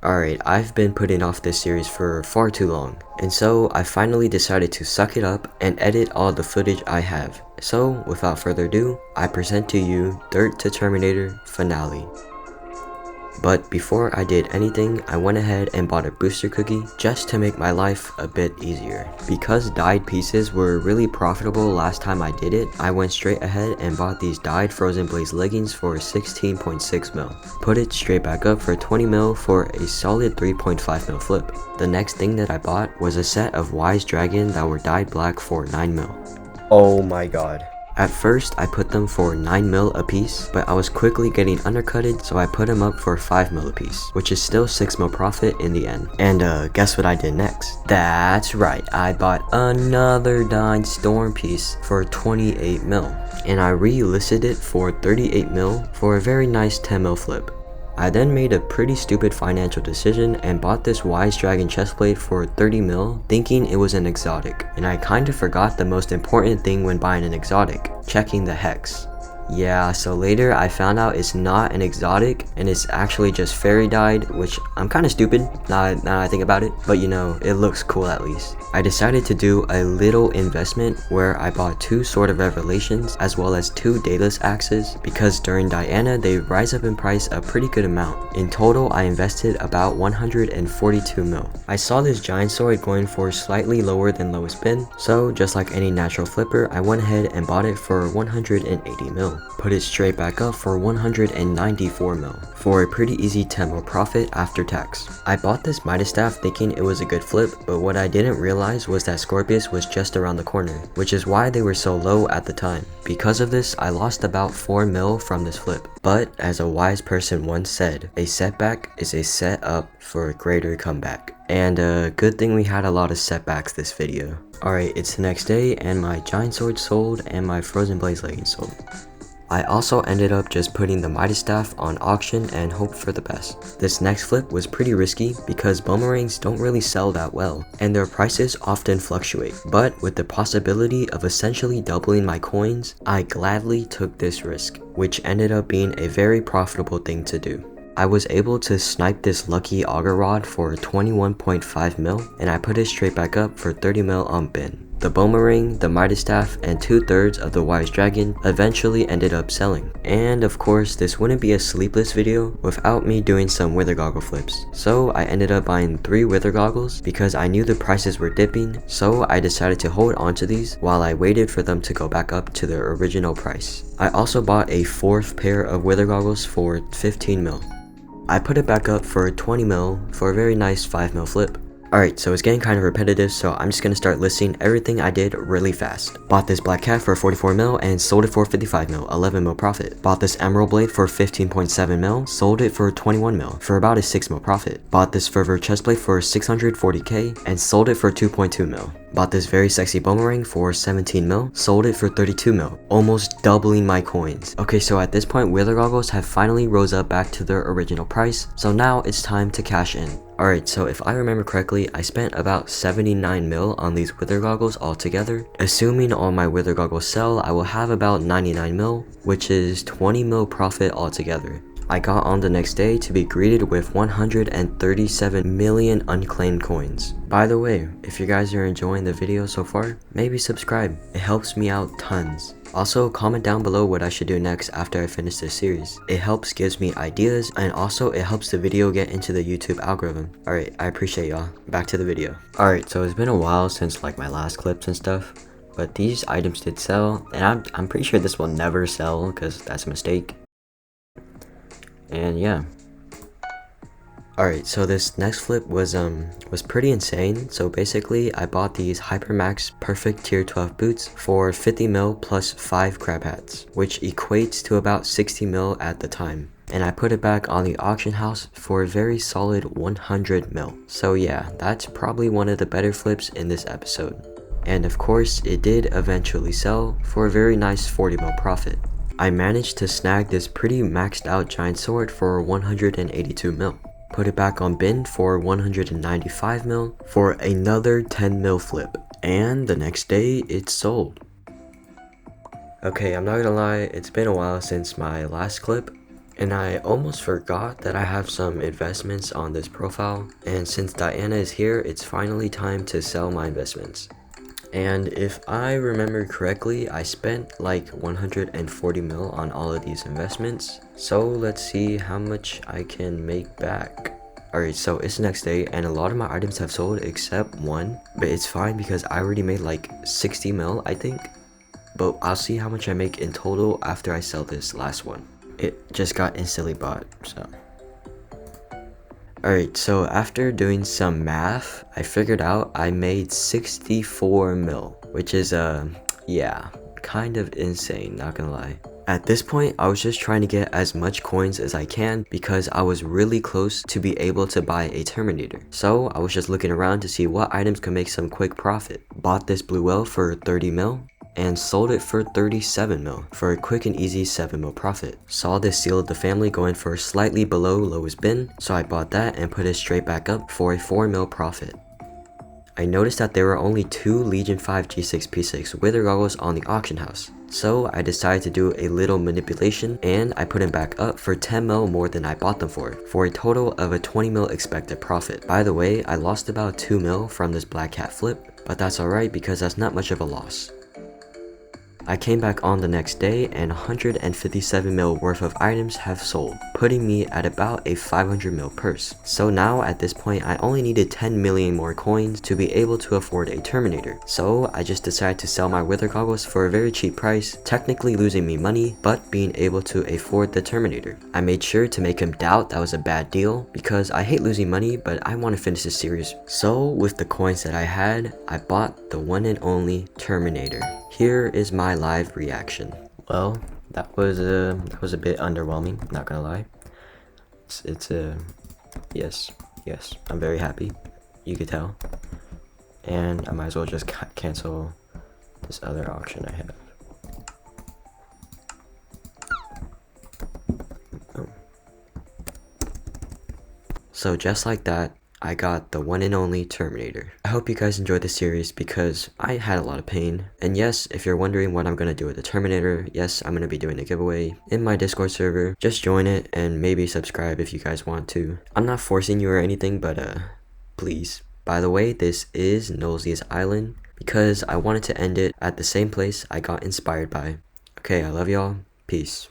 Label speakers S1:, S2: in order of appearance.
S1: Alright, I've been putting off this series for far too long, and so I finally decided to suck it up and edit all the footage I have. So, without further ado, I present to you Dirt to Terminator Finale. But before I did anything, I went ahead and bought a booster cookie just to make my life a bit easier. Because dyed pieces were really profitable last time I did it, I went straight ahead and bought these dyed Frozen Blaze leggings for 16.6 mil. Put it straight back up for 20 mil for a solid 3.5 mil flip. The next thing that I bought was a set of Wise Dragon that were dyed black for 9 mil. Oh my god. At first, I put them for 9 mil a piece, but I was quickly getting undercutted, so I put them up for 5 mil a piece, which is still 6 mil profit in the end. And guess what I did next? That's right, I bought another dyed Storm piece for 28 mil, and I relisted it for 38 mil for a very nice 10 mil flip. I then made a pretty stupid financial decision and bought this Wise Dragon chestplate for 30 mil, thinking it was an exotic. And I kinda forgot the most important thing when buying an exotic, checking the hex. Yeah, so later I found out it's not an exotic and it's actually just fairy dyed, which I'm kinda stupid now that I think about it, but you know, it looks cool at least. I decided to do a little investment where I bought 2 Sword of Revelations as well as 2 Daedalus axes because during Diana they rise up in price a pretty good amount. In total I invested about 142 mil. I saw this giant sword going for slightly lower than lowest bid, so just like any natural flipper I went ahead and bought it for 180 mil. Put it straight back up for 194 mil for a pretty easy 10 mil profit after tax. I bought this Midas staff thinking it was a good flip, but what I didn't realize was that Scorpius was just around the corner, which is why they were so low at the time. Because of this, I lost about 4 mil from this flip. But as a wise person once said, a setback is a set up for a greater comeback. And good thing we had a lot of setbacks this video. Alright, it's the next day and my giant sword sold and my Frozen Blaze leggings sold. I also ended up just putting the Midas staff on auction and hoped for the best. This next flip was pretty risky because boomerangs don't really sell that well and their prices often fluctuate, but with the possibility of essentially doubling my coins, I gladly took this risk, which ended up being a very profitable thing to do. I was able to snipe this lucky auger rod for 21.5 mil and I put it straight back up for 30 mil on bin. The boomerang, the Midas staff, and 2/3 of the Wise Dragon eventually ended up selling. And of course, this wouldn't be a sleepless video without me doing some wither goggle flips. So I ended up buying 3 wither goggles because I knew the prices were dipping, so I decided to hold on to these while I waited for them to go back up to their original price. I also bought a 4th pair of wither goggles for 15 mil. I put it back up for 20 mil for a very nice 5 mil flip. Alright, so it's getting kind of repetitive, so I'm just gonna start listing everything I did really fast. Bought this black cat for 44 mil and sold it for 55 mil, 11 mil profit. Bought this emerald blade for 15.7 mil, sold it for 21 mil, for about a 6 mil profit. Bought this fervor chestplate for 640k and sold it for 2.2 mil. Bought this very sexy boomerang for 17 mil, sold it for 32 mil, almost doubling my coins. Okay, so at this point, wither goggles have finally rose up back to their original price, so now it's time to cash in. Alright, so if I remember correctly, I spent about 79 mil on these wither goggles altogether. Assuming all my wither goggles sell, I will have about 99 mil, which is 20 mil profit altogether. I got on the next day to be greeted with 137 million unclaimed coins. By the way, if you guys are enjoying the video so far, maybe subscribe. It helps me out tons. Also, comment down below what I should do next after I finish this series. It helps, gives me ideas, and also it helps the video get into the YouTube algorithm. Alright, I appreciate y'all. Back to the video. Alright, so it's been a while since like my last clips and stuff, but these items did sell, and I'm pretty sure this will never sell because that's a mistake. And yeah. Alright, so this next flip was pretty insane. So basically I bought these Hypermax Perfect Tier 12 boots for 50 mil plus 5 crab hats, which equates to about 60 mil at the time. And I put it back on the auction house for a very solid 100 mil. So yeah, that's probably one of the better flips in this episode. And of course, it did eventually sell for a very nice 40 mil profit. I managed to snag this pretty maxed out giant sword for 182 mil. Put it back on bin for 195 mil for another 10 mil flip. And the next day, it sold. Okay, I'm not gonna lie, it's been a while since my last clip. And I almost forgot that I have some investments on this profile, and since Diana is here, it's finally time to sell my investments. And if I remember correctly, I spent like 140 mil on all of these investments. So let's see how much I can make back. Alright, so it's the next day and a lot of my items have sold except one, but it's fine because I already made like 60 mil, I think. But I'll see how much I make in total after I sell this last one. It just got instantly bought, so. Alright, so after doing some math, I figured out I made 64 mil, which is, yeah, kind of insane, not gonna lie. At this point, I was just trying to get as much coins as I can because I was really close to be able to buy a Terminator. So I was just looking around to see what items could make some quick profit. Bought this blue whale for 30 mil. And sold it for 37 mil for a quick and easy 7 mil profit. Saw this seal of the family going for slightly below lowest bin, so I bought that and put it straight back up for a 4 mil profit. I noticed that there were only 2 Legion 5 G6 P6 wither goggles on the auction house. So I decided to do a little manipulation and I put them back up for 10 mil more than I bought them for a total of a 20 mil expected profit. By the way, I lost about 2 mil from this black cat flip, but that's alright because that's not much of a loss. I came back on the next day and 157 mil worth of items have sold, putting me at about a 500 mil purse. So now at this point I only needed 10 million more coins to be able to afford a Terminator. So I just decided to sell my wither goggles for a very cheap price, technically losing me money, but being able to afford the Terminator. I made sure to make him doubt that was a bad deal because I hate losing money, but I want to finish this series. So with the coins that I had, I bought the one and only Terminator. Here is my live reaction. Well, that was a bit underwhelming, not gonna lie. Yes, I'm very happy. You could tell. And I might as well just cancel this other auction I have. Oh. So just like that, I got the one and only Terminator. I hope you guys enjoyed this series because I had a lot of pain. And yes, if you're wondering what I'm gonna do with the Terminator, yes, I'm gonna be doing a giveaway in my Discord server. Just join it and maybe subscribe if you guys want to. I'm not forcing you or anything, but please. By the way, this is Nolzy's Island because I wanted to end it at the same place I got inspired by. Okay, I love y'all. Peace.